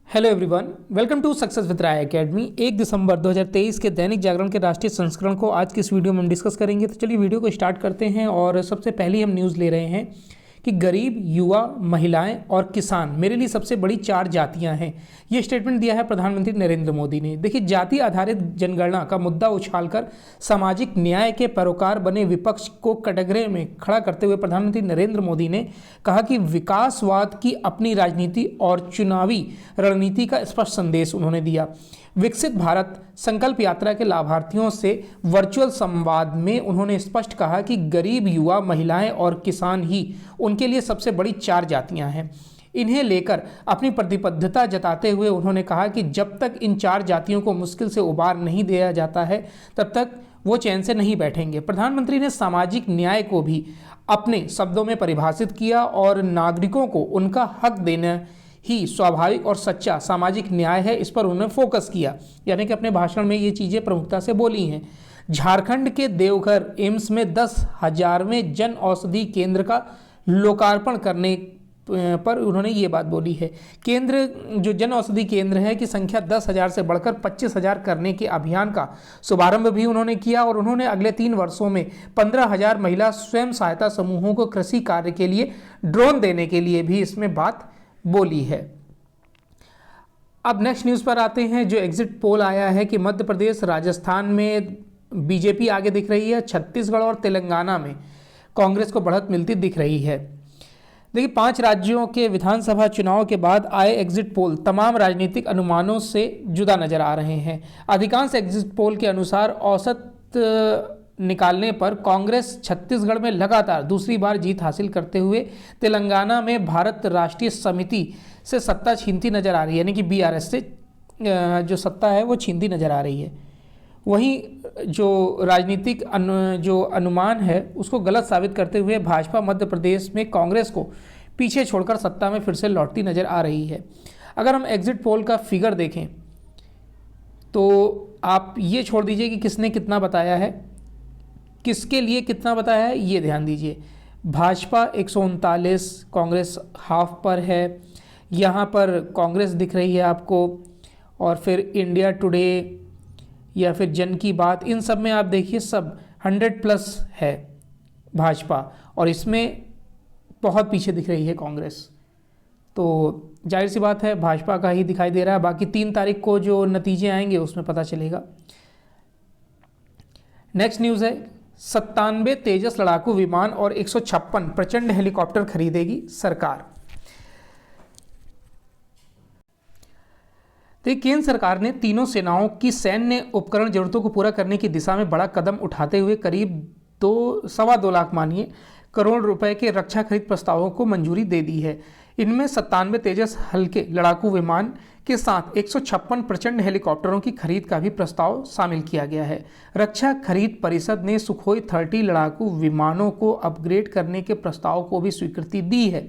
Hello everyone, welcome to success with Rai Academy. 1 दिसंबर 2023 के दैनिक जागरण के राष्ट्रीय संस्करण को आज की इस वीडियो में हम डिस्कस करेंगे। तो चलिए वीडियो को स्टार्ट करते हैं। और सबसे पहले हम न्यूज़ ले रहे हैं कि गरीब, युवा, महिलाएं और किसान मेरे लिए सबसे बड़ी 4 जातियां हैं। ये स्टेटमेंट दिया है प्रधानमंत्री नरेंद्र मोदी ने। देखिए, जाति आधारित जनगणना का मुद्दा उछालकर सामाजिक न्याय के पैरोकार बने विपक्ष को कटघरे में खड़ा करते हुए प्रधानमंत्री नरेंद्र मोदी ने कहा कि विकासवाद की अपनी राजनीति और चुनावी रणनीति का स्पष्ट संदेश उन्होंने दिया। विकसित भारत संकल्प यात्रा के लाभार्थियों से वर्चुअल संवाद में उन्होंने स्पष्ट कहा कि गरीब, युवा, महिलाएं और किसान ही उनके लिए सबसे बड़ी 4 जातियां हैं। इन्हें लेकर अपनी प्रतिबद्धता जताते हुए उन्होंने कहा कि जब तक इन 4 जातियों को मुश्किल से उबार नहीं दिया जाता है तब तक वो चैन से नहीं बैठेंगे। प्रधानमंत्री ने सामाजिक न्याय को भी अपने शब्दों में परिभाषित किया और नागरिकों को उनका हक देना ही स्वाभाविक और सच्चा सामाजिक न्याय है, इस पर उन्होंने फोकस किया। यानी कि अपने भाषण में ये चीज़ें प्रमुखता से बोली हैं। झारखंड के देवघर एम्स में 10,000वें जन औषधि केंद्र का लोकार्पण करने पर उन्होंने ये बात बोली है। केंद्र जो जन औषधि केंद्र है की संख्या 10,000 से बढ़कर 25,000 करने के अभियान का शुभारंभ भी उन्होंने किया। और उन्होंने अगले 3 वर्षों में 15,000 महिला स्वयं सहायता समूहों को कृषि कार्य के लिए ड्रोन देने के लिए भी इसमें बात बोली है। अब नेक्स्ट न्यूज़ पर आते हैं। जो एग्जिट पोल आया है कि मध्य प्रदेश, राजस्थान में बीजेपी आगे दिख रही है, छत्तीसगढ़ और तेलंगाना में कांग्रेस को बढ़त मिलती दिख रही है। देखिए, 5 राज्यों के विधानसभा चुनाव के बाद आए एग्जिट पोल तमाम राजनीतिक अनुमानों से जुदा नजर आ रहे हैं। अधिकांश एग्जिट पोल के अनुसार औसत निकालने पर कांग्रेस छत्तीसगढ़ में लगातार दूसरी बार जीत हासिल करते हुए तेलंगाना में भारत राष्ट्रीय समिति से सत्ता छीनती नजर आ रही है। यानी कि बीआरएस से जो सत्ता है वो छीनती नजर आ रही है। वहीं जो राजनीतिक जो अनुमान है उसको गलत साबित करते हुए भाजपा मध्य प्रदेश में कांग्रेस को पीछे छोड़कर सत्ता में फिर से लौटती नजर आ रही है। अगर हम एग्जिट पोल का फिगर देखें तो आप ये छोड़ दीजिए कि किसने कितना बताया है, किसके लिए कितना बताया है, ये ध्यान दीजिए। भाजपा 139, कांग्रेस हाफ पर है। यहाँ पर कांग्रेस दिख रही है आपको, और फिर इंडिया टुडे या फिर जन की बात, इन सब में आप देखिए सब 100+ है भाजपा, और इसमें बहुत पीछे दिख रही है कांग्रेस। तो जाहिर सी बात है भाजपा का ही दिखाई दे रहा है। बाकी 3 तारीख को जो नतीजे आएंगे उसमें पता चलेगा। नेक्स्ट न्यूज़ है 97 तेजस लड़ाकू विमान और 156 प्रचंड हेलीकॉप्टर खरीदेगी सरकार। तो केंद्र सरकार ने तीनों सेनाओं की सैन्य उपकरण जरूरतों को पूरा करने की दिशा में बड़ा कदम उठाते हुए करीब 2.25 लाख करोड़ रुपए के रक्षा खरीद प्रस्तावों को मंजूरी दे दी है। इनमें 97 तेजस हल्के लड़ाकू विमान के साथ 156 प्रचंड हेलीकॉप्टरों की खरीद का भी प्रस्ताव शामिल किया गया है। रक्षा खरीद परिषद ने सुखोई 30 लड़ाकू विमानों को अपग्रेड करने के प्रस्ताव को भी स्वीकृति दी है।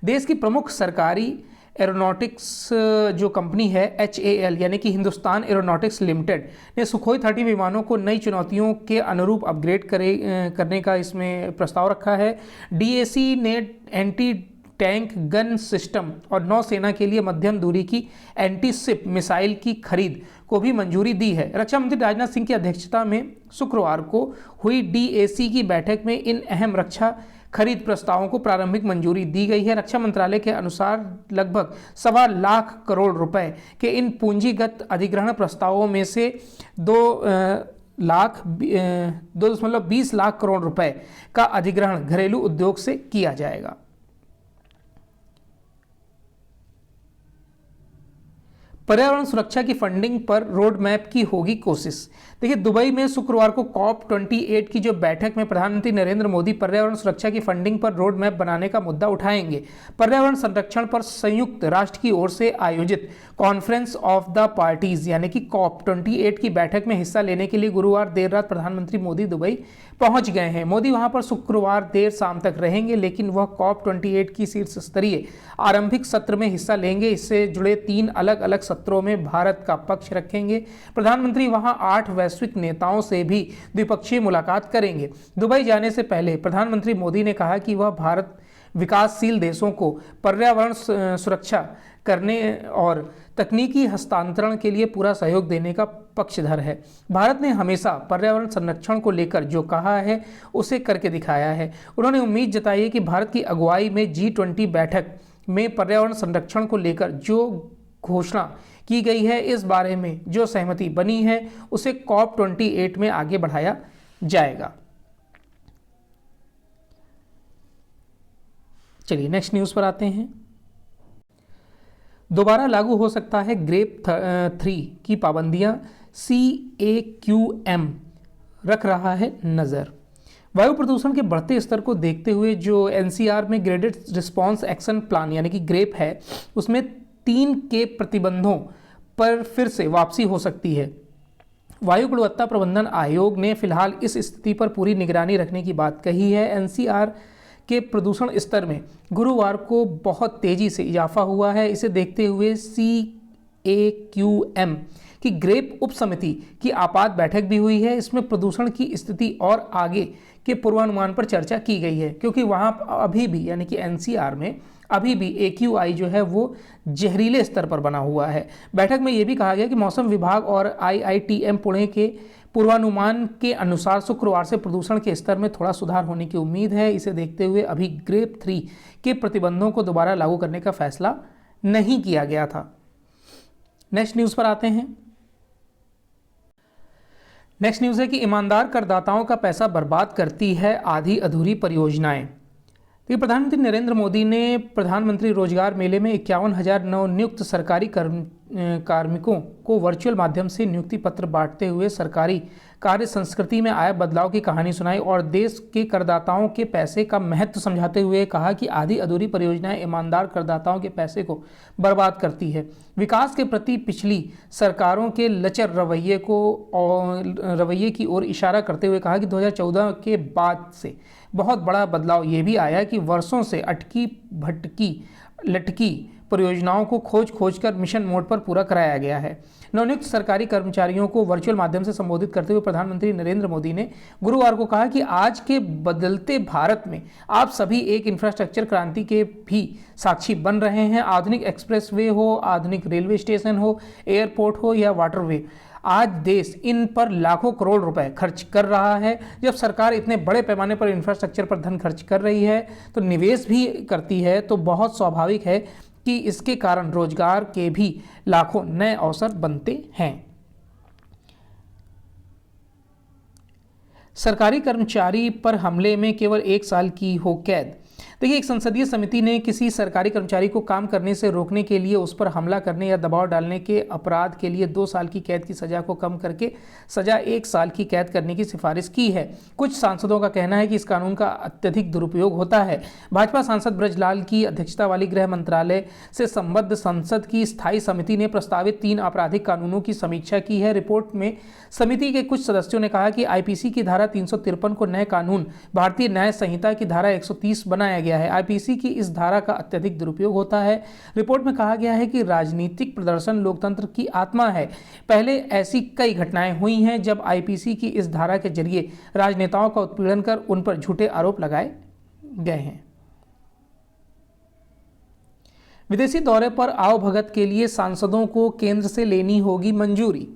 देश की प्रमुख सरकारी एरोनॉटिक्स जो कंपनी है HAL यानी कि हिंदुस्तान एरोनॉटिक्स लिमिटेड ने सुखोई 30 विमानों को नई चुनौतियों के अनुरूप अपग्रेड करने का इसमें प्रस्ताव रखा है। DAC ने एंटी टैंक गन सिस्टम और नौसेना के लिए मध्यम दूरी की एंटी शिप मिसाइल की खरीद को भी मंजूरी दी है। रक्षा मंत्री राजनाथ सिंह की अध्यक्षता में शुक्रवार को हुई DAC की बैठक में इन अहम रक्षा खरीद प्रस्तावों को प्रारंभिक मंजूरी दी गई है। रक्षा मंत्रालय के अनुसार लगभग 1.25 लाख करोड़ रुपए के इन पूंजीगत अधिग्रहण प्रस्तावों में से 2.20 लाख करोड़ रुपए का अधिग्रहण घरेलू उद्योग से किया जाएगा। पर्यावरण सुरक्षा की फंडिंग पर रोड मैप की होगी कोशिश। देखिए, दुबई में शुक्रवार को COP28 की जो बैठक में प्रधानमंत्री नरेंद्र मोदी पर्यावरण सुरक्षा की फंडिंग पर रोड मैप बनाने का मुद्दा उठाएंगे। पर्यावरण संरक्षण पर संयुक्त राष्ट्र की ओर से आयोजित कॉन्फ्रेंस ऑफ द पार्टीज यानी कि COP28 की बैठक में हिस्सा लेने के लिए गुरुवार देर रात प्रधानमंत्री मोदी दुबई पहुंच गए हैं। मोदी वहां पर शुक्रवार देर शाम तक रहेंगे, लेकिन वह COP28 की शीर्ष स्तरीय आरंभिक सत्र में हिस्सा लेंगे। इससे जुड़े 3 अलग अलग सत्रों में भारत का पक्ष रखेंगे। प्रधानमंत्री वहां 8 वैश्विक नेताओं से भी द्विपक्षीय मुलाकात करेंगे। दुबई जाने से पहले प्रधानमंत्री मोदी ने कहा कि वह भारत विकासशील देशों को पर्यावरण सुरक्षा करने और तकनीकी हस्तांतरण के लिए पूरा सहयोग देने का पक्षधर है। भारत ने हमेशा पर्यावरण संरक्षण को लेकर जो कहा है उसे करके दिखाया है। उन्होंने उम्मीद जताई है कि भारत की अगुवाई में G20 बैठक में पर्यावरण संरक्षण को लेकर जो घोषणा की गई है, इस बारे में जो सहमति बनी है उसे COP28 में आगे बढ़ाया जाएगा। चलिए नेक्स्ट न्यूज़ पर आते हैं। दोबारा लागू हो सकता है ग्रेप 3 की पाबंदियां, CAQM रख रहा है नज़र। वायु प्रदूषण के बढ़ते स्तर को देखते हुए जो NCR में ग्रेडेड रिस्पॉन्स एक्शन प्लान यानी कि ग्रेप है, उसमें 3 के प्रतिबंधों पर फिर से वापसी हो सकती है। वायु गुणवत्ता प्रबंधन आयोग ने फिलहाल इस स्थिति पर पूरी निगरानी रखने की बात कही है। NCR के प्रदूषण स्तर में गुरुवार को बहुत तेजी से इजाफा हुआ है। इसे देखते हुए CAQM की ग्रेप उप समिति की आपात बैठक भी हुई है। इसमें प्रदूषण की स्थिति और आगे के पूर्वानुमान पर चर्चा की गई है, क्योंकि वहाँ अभी भी यानी कि NCR में अभी भी AQI जो है वो जहरीले स्तर पर बना हुआ है। बैठक में ये भी कहा गया कि मौसम विभाग और IITM पुणे के पूर्वानुमान के अनुसार शुक्रवार से प्रदूषण के स्तर में थोड़ा सुधार होने की उम्मीद है। इसे देखते हुए अभी ग्रेप 3 के प्रतिबंधों को दोबारा लागू करने का फैसला नहीं किया गया था। नेक्स्ट न्यूज़ पर आते हैं। नेक्स्ट न्यूज़ है कि ईमानदार करदाताओं का पैसा बर्बाद करती है आधी अधूरी परियोजनाएं। देखिए, प्रधानमंत्री नरेंद्र मोदी ने प्रधानमंत्री रोजगार मेले में 51,000 नवनियुक्त सरकारी कार्मिकों को वर्चुअल माध्यम से नियुक्ति पत्र बांटते हुए सरकारी कार्य संस्कृति में आए बदलाव की कहानी सुनाई और देश के करदाताओं के पैसे का महत्व समझाते हुए कहा कि आधी अधूरी परियोजनाएं ईमानदार करदाताओं के पैसे को बर्बाद करती है। विकास के प्रति पिछली सरकारों के लचर रवैये की ओर इशारा करते हुए कहा कि 2014 के बाद से बहुत बड़ा बदलाव ये भी आया कि वर्षों से अटकी भटकी लटकी परियोजनाओं को खोज कर मिशन मोड पर पूरा कराया गया है। नवनियुक्त सरकारी कर्मचारियों को वर्चुअल माध्यम से संबोधित करते हुए प्रधानमंत्री नरेंद्र मोदी ने गुरुवार को कहा कि आज के बदलते भारत में आप सभी एक इंफ्रास्ट्रक्चर क्रांति के भी साक्षी बन रहे हैं। आधुनिक एक्सप्रेसवे हो, आधुनिक रेलवे स्टेशन हो, एयरपोर्ट हो या वाटरवे, आज देश इन पर लाखों करोड़ रुपए खर्च कर रहा है। जब सरकार इतने बड़े पैमाने पर इंफ्रास्ट्रक्चर पर धन खर्च कर रही है तो निवेश भी करती है, तो बहुत स्वाभाविक है कि इसके कारण रोजगार के भी लाखों नए अवसर बनते हैं। सरकारी कर्मचारी पर हमले में केवल 1 साल की हो कैद। देखिए, एक संसदीय समिति ने किसी सरकारी कर्मचारी को काम करने से रोकने के लिए उस पर हमला करने या दबाव डालने के अपराध के लिए 2 साल की कैद की सजा को कम करके सजा 1 साल की कैद करने की सिफारिश की है। कुछ सांसदों का कहना है कि इस कानून का अत्यधिक दुरुपयोग होता है। भाजपा सांसद ब्रजलाल की अध्यक्षता वाली गृह मंत्रालय से संबद्ध संसद की स्थायी समिति ने प्रस्तावित 3 आपराधिक कानूनों की समीक्षा की है। रिपोर्ट में समिति के कुछ सदस्यों ने कहा कि IPC की धारा 353 को नए कानून भारतीय न्याय संहिता की धारा 130 बनाया गया है। IPC की इस धारा का अत्यधिक दुरुपयोग होता है। रिपोर्ट में कहा गया है कि राजनीतिक प्रदर्शन लोकतंत्र की आत्मा है। पहले ऐसी कई घटनाएं हुई हैं जब IPC की इस धारा के जरिए राजनेताओं का उत्पीड़न कर उन पर झूठे आरोप लगाए गए हैं। विदेशी दौरे पर आवभगत के लिए सांसदों को केंद्र से लेनी होगी मंजूरी।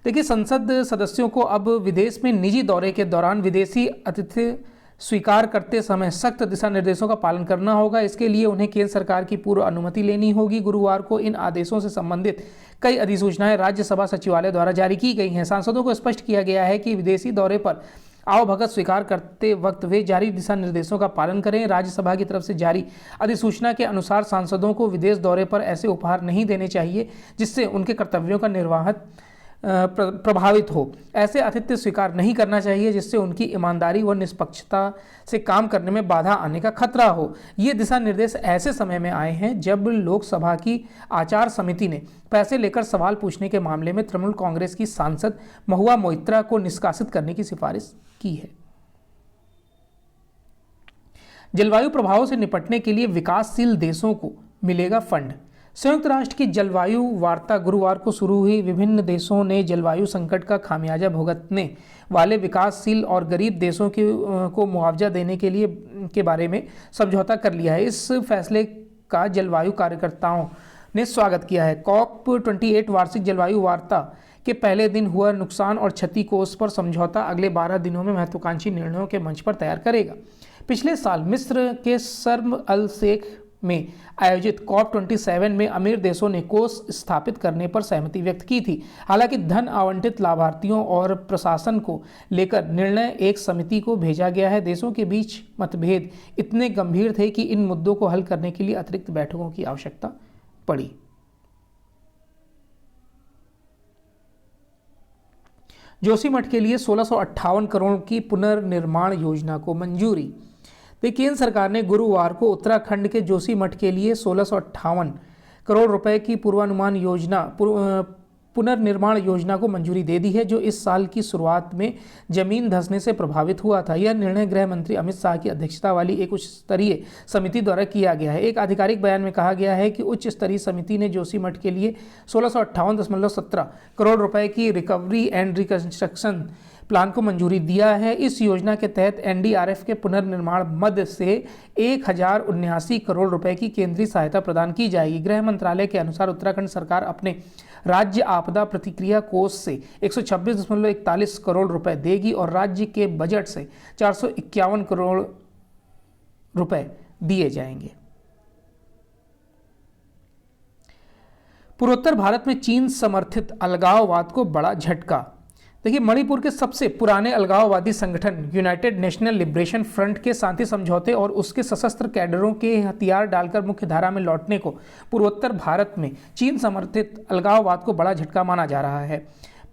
देखिए, संसद सदस्यों को अब विदेश में निजी दौरे के दौरान विदेशी अतिथि स्वीकार करते समय सख्त दिशा निर्देशों का पालन करना होगा। इसके लिए उन्हें केंद्र सरकार की पूर्व अनुमति लेनी होगी। गुरुवार को इन आदेशों से संबंधित कई अधिसूचनाएं राज्यसभा सचिवालय द्वारा जारी की गई हैं। सांसदों को स्पष्ट किया गया है कि विदेशी दौरे पर आवभगत स्वीकार करते वक्त वे जारी दिशा निर्देशों का पालन करें। राज्यसभा की तरफ से जारी अधिसूचना के अनुसार सांसदों को विदेश दौरे पर ऐसे उपहार नहीं देने चाहिए जिससे उनके कर्तव्यों का निर्वाह प्रभावित हो। ऐसे आतिथ्य स्वीकार नहीं करना चाहिए जिससे उनकी ईमानदारी व निष्पक्षता से काम करने में बाधा आने का खतरा हो। ये दिशा निर्देश ऐसे समय में आए हैं जब लोकसभा की आचार समिति ने पैसे लेकर सवाल पूछने के मामले में तृणमूल कांग्रेस की सांसद महुआ मोइत्रा को निष्कासित करने की सिफारिश की है। जलवायु प्रभावों से निपटने के लिए विकासशील देशों को मिलेगा फंड। संयुक्त राष्ट्र की जलवायु वार्ता गुरुवार को शुरू हुई। विभिन्न देशों ने जलवायु संकट का खामियाजा भुगतने वाले विकासशील और गरीब देशों को मुआवजा देने के बारे में समझौता कर लिया है। इस फैसले का जलवायु कार्यकर्ताओं ने स्वागत किया है। COP28 वार्षिक जलवायु वार्ता के पहले दिन हुआ नुकसान और क्षति कोष पर समझौता अगले 12 दिनों में महत्वाकांक्षी निर्णयों के मंच पर तैयार करेगा। पिछले साल मिस्र के शर्म अल शेख में आयोजित COP27 में अमीर देशों ने कोष स्थापित करने पर सहमति व्यक्त की थी। हालांकि धन आवंटित लाभार्थियों और प्रशासन को लेकर निर्णय एक समिति को भेजा गया है। देशों के बीच मतभेद इतने गंभीर थे कि इन मुद्दों को हल करने के लिए अतिरिक्त बैठकों की आवश्यकता पड़ी। जोशीमठ के लिए 1658 करोड़ की पुनर्निर्माण योजना को मंजूरी। केंद्र सरकार ने गुरुवार को उत्तराखंड के जोशीमठ के लिए 1658 करोड़ रुपए की पुनर्निर्माण योजना को मंजूरी दे दी है, जो इस साल की शुरुआत में जमीन धंसने से प्रभावित हुआ था। यह निर्णय गृह मंत्री अमित शाह की अध्यक्षता वाली एक उच्च स्तरीय समिति द्वारा किया गया है। एक आधिकारिक बयान में कहा गया है कि उच्च स्तरीय समिति ने जोशीमठ के लिए 1658.17 करोड़ रुपए की रिकवरी एंड रिकंस्ट्रक्शन प्लान को मंजूरी दिया है। इस योजना के तहत NDRF के पुनर्निर्माण मद से 1079 करोड़ रुपए की केंद्रीय सहायता प्रदान की जाएगी। गृह मंत्रालय के अनुसार उत्तराखंड सरकार अपने राज्य आपदा प्रतिक्रिया कोष से 126.41 करोड़ रुपए देगी और राज्य के बजट से 451 करोड़ रुपए दिए जाएंगे। पूर्वोत्तर भारत में चीन समर्थित अलगाववाद को बड़ा झटका। देखिए, मणिपुर के सबसे पुराने अलगाववादी संगठन यूनाइटेड नेशनल लिबरेशन फ्रंट के शांति समझौते और उसके सशस्त्र कैडरों के हथियार डालकर मुख्य धारा में लौटने को पूर्वोत्तर भारत में चीन समर्थित अलगाववाद को बड़ा झटका माना जा रहा है।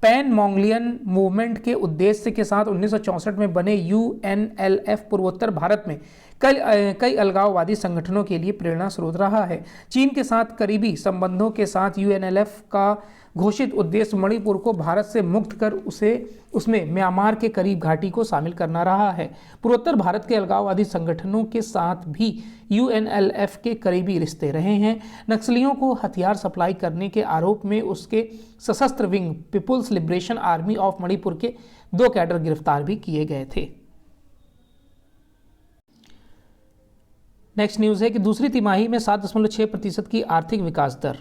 पैन मंगोलियन मूवमेंट के उद्देश्य के साथ 1964 में बने UNLF पूर्वोत्तर भारत में कई अलगाववादी संगठनों के लिए प्रेरणा स्रोत रहा है। चीन के साथ करीबी संबंधों के साथ UNLF का घोषित उद्देश्य मणिपुर को भारत से मुक्त कर उसमें म्यांमार के करीब घाटी को शामिल करना रहा है। पूर्वोत्तर भारत के अलगाववादी संगठनों के साथ भी UNLF के करीबी रिश्ते रहे हैं। नक्सलियों को हथियार सप्लाई करने के आरोप में उसके सशस्त्र wing People's Liberation Army of Manipur के 2 कैडर गिरफ्तार भी किए गए थे। नेक्स्ट न्यूज़ है कि दूसरी तिमाही में 7.6% की आर्थिक विकास दर।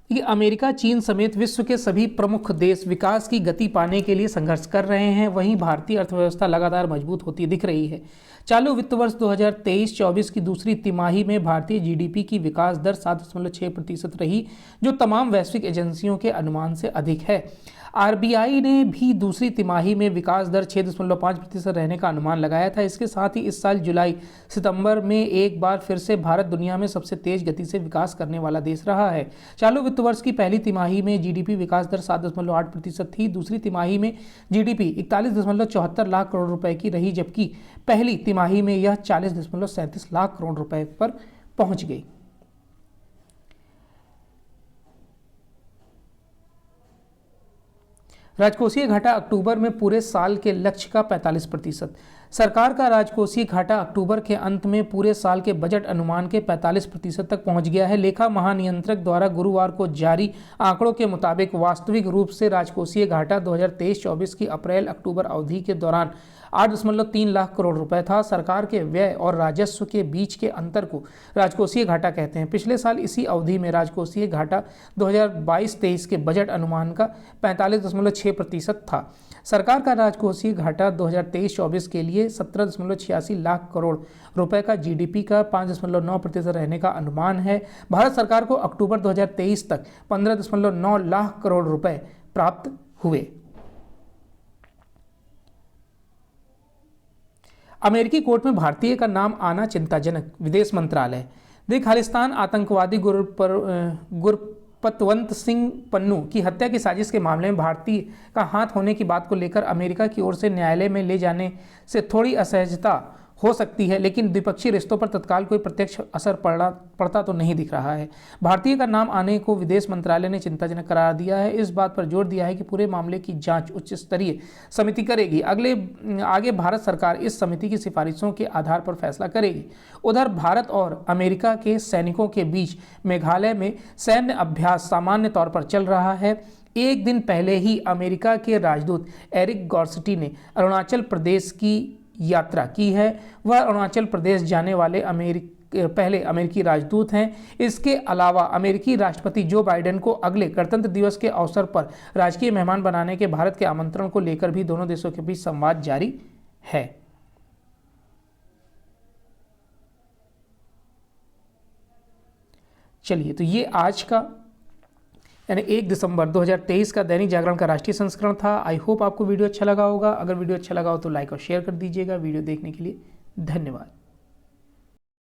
कि अमेरिका, चीन समेत विश्व के सभी प्रमुख देश विकास की गति पाने के लिए संघर्ष कर रहे हैं। वहीं भारतीय अर्थव्यवस्था लगातार मजबूत होती दिख रही है। चालू वित्त वर्ष 2023-24 की दूसरी तिमाही में भारतीय GDP की विकास दर 7.6% रही, जो तमाम वैश्विक एजेंसियों के अनुमान से अधिक है। RBI ने भी दूसरी तिमाही में विकास दर 6.5% रहने का अनुमान लगाया था। इसके साथ ही इस साल जुलाई सितंबर में एक बार फिर से भारत दुनिया में सबसे तेज गति से विकास करने वाला देश रहा है। चालू वित्त वर्ष की पहली तिमाही में GDP विकास दर 7.8% थी। दूसरी तिमाही में GDP 41.74 लाख करोड़ रुपए की रही, जबकि पहली तिमाही में यह 40.37 लाख करोड़ रुपए पर पहुंच गई। राजकोषीय घाटा अक्टूबर में पूरे साल के लक्ष्य का 45%। सरकार का राजकोषीय घाटा अक्टूबर के अंत में पूरे साल के बजट अनुमान के 45% तक पहुंच गया है। लेखा महानियंत्रक द्वारा गुरुवार को जारी आंकड़ों के मुताबिक वास्तविक रूप से राजकोषीय घाटा 2023-24 की अप्रैल-अक्टूबर अवधि के दौरान 8.3 लाख करोड़ रुपए था। सरकार के व्यय और राजस्व के बीच के अंतर को राजकोषीय घाटा कहते हैं। पिछले साल इसी अवधि में राजकोषीय घाटा 2022-23 के बजट अनुमान का 45.6% था। सरकार का राजकोषीय घाटा 2023-24 के लिए 17.86 लाख करोड़ रुपए का GDP का 5.9% रहने का अनुमान है। भारत सरकार को अक्टूबर 2023 तक 15.9 लाख करोड़ रुपए प्राप्त हुए। अमेरिकी कोर्ट में भारतीय का नाम आना चिंताजनक, विदेश मंत्रालय। खालिस्तान आतंकवादी गुरपतवंत सिंह पन्नू की हत्या की साजिश के मामले में भारतीय का हाथ होने की बात को लेकर अमेरिका की ओर से न्यायालय में ले जाने से थोड़ी असहजता हो सकती है, लेकिन द्विपक्षीय रिश्तों पर तत्काल कोई प्रत्यक्ष असर पड़ता तो नहीं दिख रहा है। भारतीय का नाम आने को विदेश मंत्रालय ने चिंताजनक करार दिया है। इस बात पर जोर दिया है कि पूरे मामले की जांच उच्च स्तरीय समिति करेगी। आगे भारत सरकार इस समिति की सिफारिशों के आधार पर फैसला करेगी। उधर भारत और अमेरिका के सैनिकों के बीच मेघालय में सैन्य अभ्यास सामान्य तौर पर चल रहा है। एक दिन पहले ही अमेरिका के राजदूत एरिक गॉर्सटी ने अरुणाचल प्रदेश की यात्रा की है। वह अरुणाचल प्रदेश जाने वाले पहले अमेरिकी राजदूत हैं। इसके अलावा अमेरिकी राष्ट्रपति जो बाइडेन को अगले गणतंत्र दिवस के अवसर पर राजकीय मेहमान बनाने के भारत के आमंत्रण को लेकर भी दोनों देशों के बीच संवाद जारी है। चलिए, तो ये आज का यानी 1 दिसंबर 2023 का दैनिक जागरण का राष्ट्रीय संस्करण था। आई होप आपको वीडियो अच्छा लगा होगा। अगर वीडियो अच्छा लगा हो तो लाइक और शेयर कर दीजिएगा। वीडियो देखने के लिए धन्यवाद।